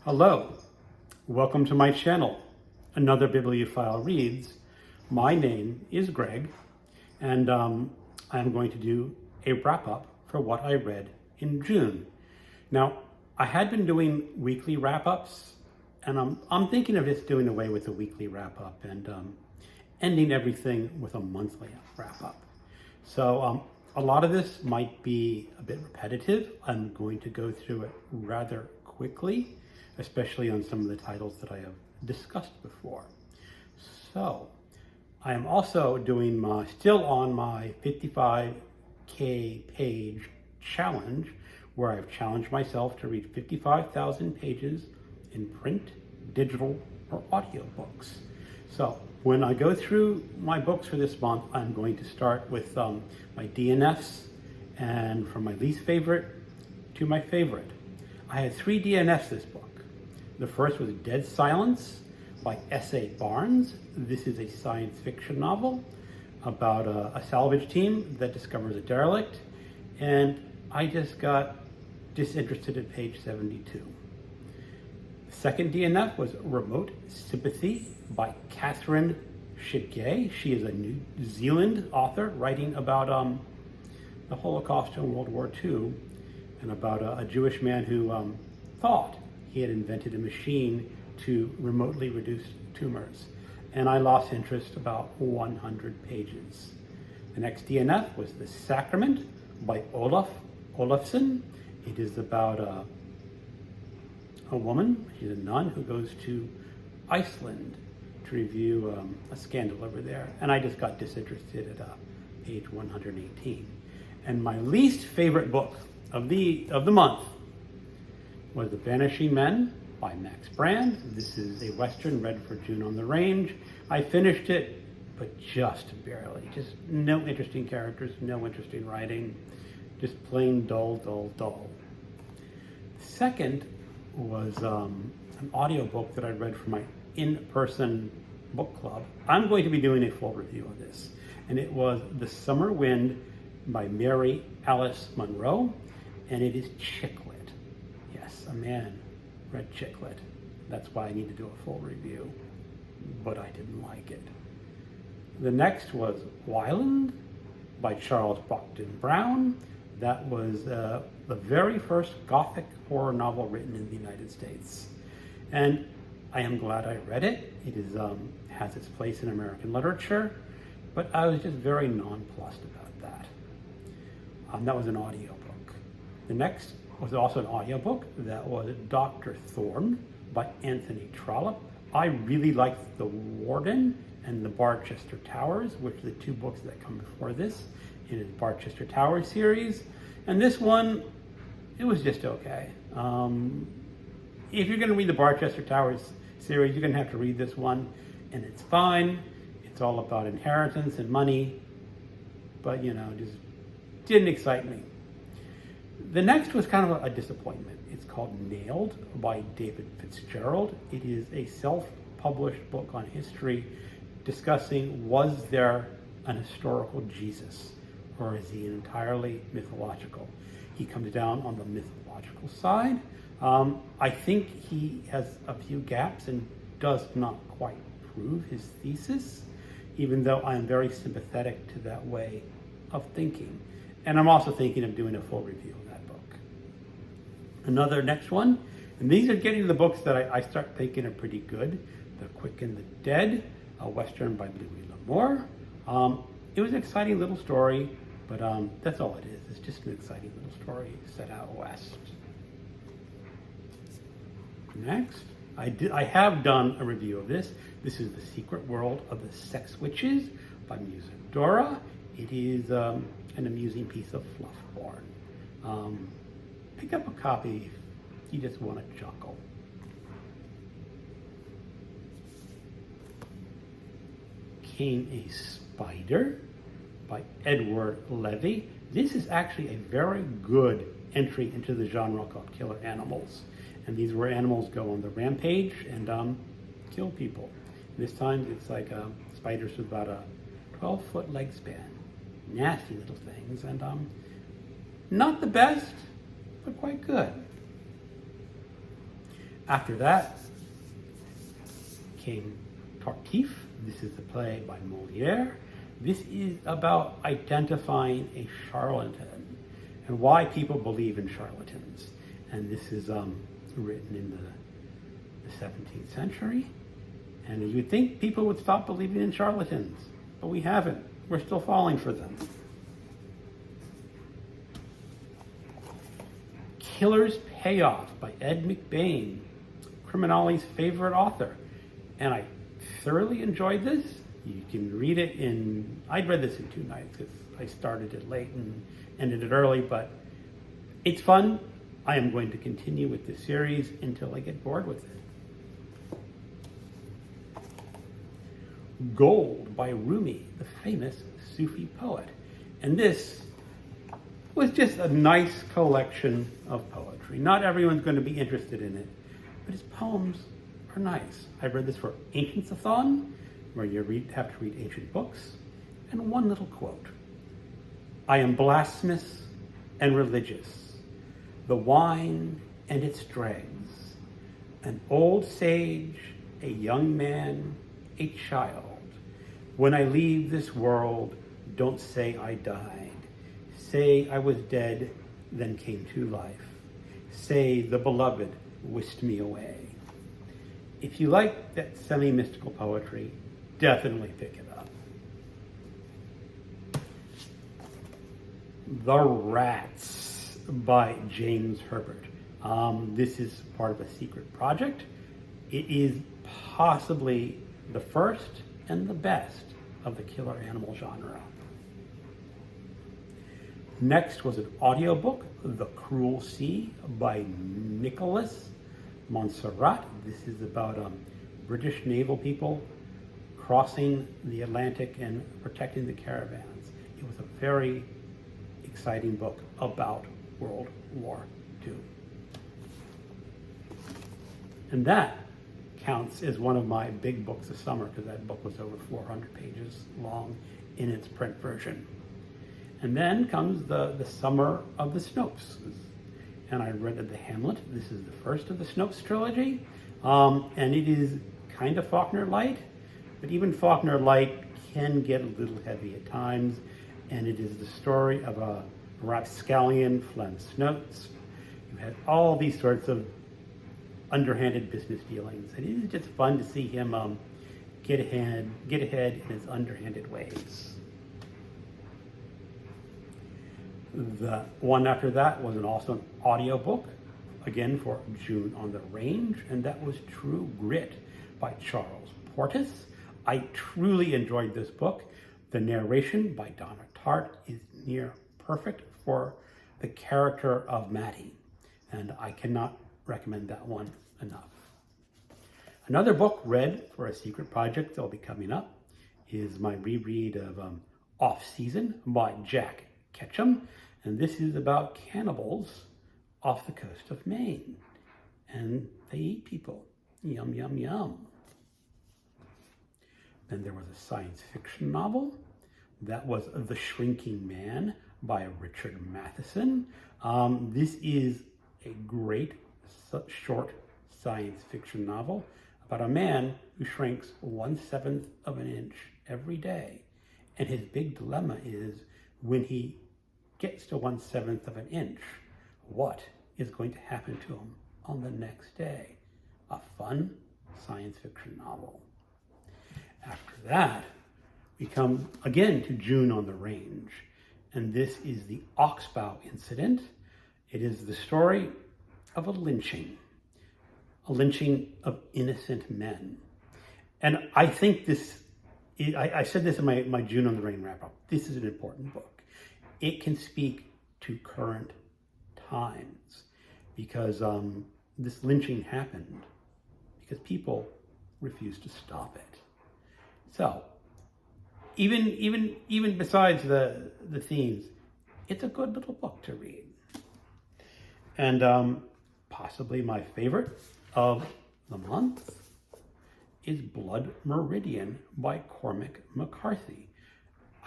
Hello, welcome to my channel, Another Bibliophile Reads. My name is Greg, and I'm going to do a wrap-up for what I read in June. Now, I had been doing weekly wrap-ups, and I'm thinking of just doing away with the weekly wrap-up and ending everything with a monthly wrap-up. So a lot of this might be a bit repetitive. I'm going to go through it rather quickly, especially on some of the titles that I have discussed before. So I am also doing still on my 55K page challenge, where I've challenged myself to read 55,000 pages in print, digital, or audiobooks. So when I go through my books for this month, I'm going to start with my DNFs, and from my least favorite to my favorite. I had 3 DNFs this book. The first was Dead Silence by S.A. Barnes. This is a science fiction novel about a salvage team that discovers a derelict, and I just got disinterested at page 72. The second DNF was Remote Sympathy by Catherine Chidgey. She is a New Zealand author writing about the Holocaust and World War II, and about a Jewish man who thought he had invented a machine to remotely reduce tumors. And I lost interest about 100 pages. The next DNF was The Sacrament by Olaf Olafsson. It is about a woman, she's a nun, who goes to Iceland to review a scandal over there. And I just got disinterested at page 118. And my least favorite book of the month was The Vanishing Men by Max Brand. This is a Western read for June on the Range. I finished it, but just barely. Just no interesting characters, no interesting writing, just plain dull, dull, dull. Second was an audiobook that I read for my in-person book club. I'm going to be doing a full review of this. And it was The Summer Wind by Mary Alice Monroe, and it is chick lit. Yes, a man read chick lit. That's why I need to do a full review, but I didn't like it. The next was Wieland by Charles Brockden Brown. That was the very first Gothic horror novel written in the United States. And I am glad I read it. It is has its place in American literature, but I was just very nonplussed about that. That was an audiobook. The next was also an audiobook. That was Dr. Thorne by Anthony Trollope. I really liked The Warden and The Barchester Towers, which are the 2 books that come before this in his Barchester Towers series. And this one, it was just okay. If you're going to read the Barchester Towers series, you're going to have to read this one, and it's fine. It's all about inheritance and money, but just didn't excite me. The next was kind of a disappointment. It's called Nailed by David Fitzgerald. It is a self-published book on history discussing, was there an historical Jesus, or is he entirely mythological? He comes down on the mythological side. I think he has a few gaps and does not quite prove his thesis, even though I'm very sympathetic to that way of thinking. And I'm also thinking of doing a full review of that book. Another next one, and these are getting the books that I start thinking are pretty good. The Quick and the Dead, a Western by Loius L'Amour. It was an exciting little story, but that's all it is. It's just an exciting little story set out west. Next, I have done a review of this. This is The Secret World of the Sex Witches by Musadora. It is an amusing piece of fluff porn. Pick up a copy if you just want to chuckle. Came a Spider by Edward Levy. This is actually a very good entry into the genre called Killer Animals. And these were animals go on the rampage and kill people. This time it's like spiders with about a 12-foot leg span. Nasty little things, and not the best, but quite good. After that came Tartuffe. This is a play by Moliere. This is about identifying a charlatan and why people believe in charlatans. And this is written in the 17th century. And you'd think people would stop believing in charlatans, but we haven't. We're still falling for them. Killer's Payoff by Ed McBain, Criminali's favorite author. And I thoroughly enjoyed this. You can read it I'd read this in 2 nights because I started it late and ended it early, but it's fun. I am going to continue with this series until I get bored with it. Gold by Rumi, the famous Sufi poet. And this was just a nice collection of poetry. Not everyone's going to be interested in it, but his poems are nice. I read this for Ancients-a-thon, where you have to read ancient books, and one little quote. I am blasphemous and religious, the wine and its dregs, an old sage, a young man, a child. When I leave this world, don't say I died. Say I was dead, then came to life. Say the beloved whisked me away. If you like that semi-mystical poetry, definitely pick it up. The Rats by James Herbert. This is part of a secret project. It is possibly the first and the best of the killer animal genre. Next was an audiobook, The Cruel Sea by Nicholas Monsarrat. This is about British naval people crossing the Atlantic and protecting the caravans. It was a very exciting book about World War II. And that counts as one of my big books of summer because that book was over 400 pages long in its print version. And then comes the Summer of the Snopes. And I read the Hamlet. This is the first of the Snopes trilogy. And it is kind of Faulkner light, but even Faulkner light can get a little heavy at times. And it is the story of a rapscallion, Flem Snopes, who had all these sorts of underhanded business dealings. And it is just fun to see him get ahead in his underhanded ways. The one after that was also an audiobook, again for June on the Range, and that was True Grit by Charles Portis. I truly enjoyed this book. The narration by Donna Tartt is near perfect for the character of Mattie, and I cannot recommend that one enough. Another book read for a secret project that will be coming up is my reread of Off Season by Jack Ketchum. And this is about cannibals off the coast of Maine. And they eat people. Yum, yum, yum. Then there was a science fiction novel. That was The Shrinking Man by Richard Matheson. This is a great short science fiction novel about a man who shrinks 1/7 of an inch every day. And his big dilemma is when he gets to 1/7 of an inch, what is going to happen to him on the next day? A fun science fiction novel. After that, we come again to June on the Range, and this is the Oxbow incident. It is the story of a lynching of innocent men. And I think this, I said this in my June on the Range wrap-up, this is an important book. It can speak to current times because this lynching happened because people refused to stop it. So even besides the themes, it's a good little book to read. And possibly my favorite of the month is Blood Meridian by Cormac McCarthy.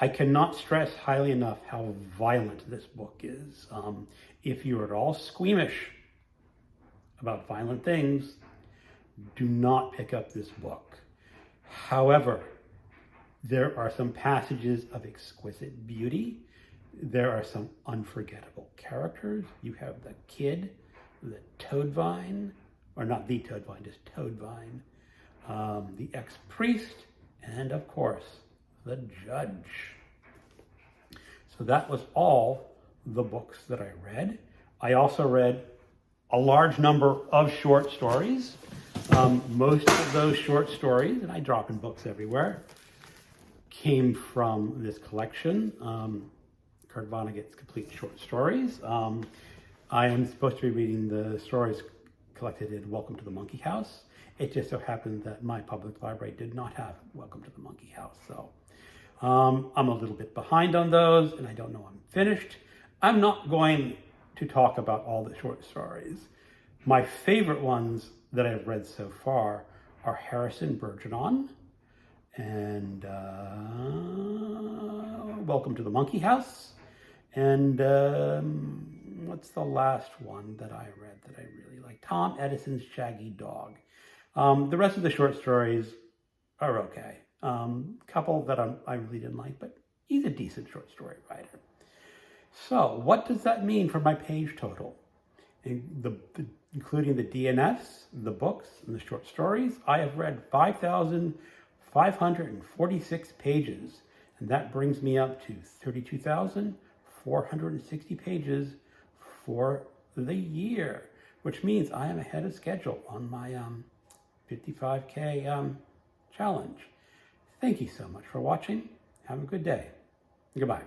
I cannot stress highly enough how violent this book is. If you're at all squeamish about violent things, do not pick up this book. However, there are some passages of exquisite beauty. There are some unforgettable characters. You have the kid, the Toadvine, or not the Toadvine, just Toadvine, the ex-priest, and of course, the judge. So that was all the books that I read. I also read a large number of short stories. Most of those short stories, and I drop in books everywhere, came from this collection, Kurt Vonnegut's Complete Short Stories. I am supposed to be reading the stories collected in Welcome to the Monkey House. It just so happened that my public library did not have Welcome to the Monkey House, so I'm a little bit behind on those, and I don't know I'm finished. I'm not going to talk about all the short stories. My favorite ones that I've read so far are Harrison Bergeron and Welcome to the Monkey House, and what's the last one that I read that I really like? Tom Edison's Shaggy Dog. The rest of the short stories are okay. Couple that I really didn't like, but he's a decent short story writer. So what does that mean for my page total? Including the DNFs, the books, and the short stories, I have read 5,546 pages, and that brings me up to 32,460 pages for the year, which means I am ahead of schedule on my 55K challenge. Thank you so much for watching. Have a good day. Goodbye.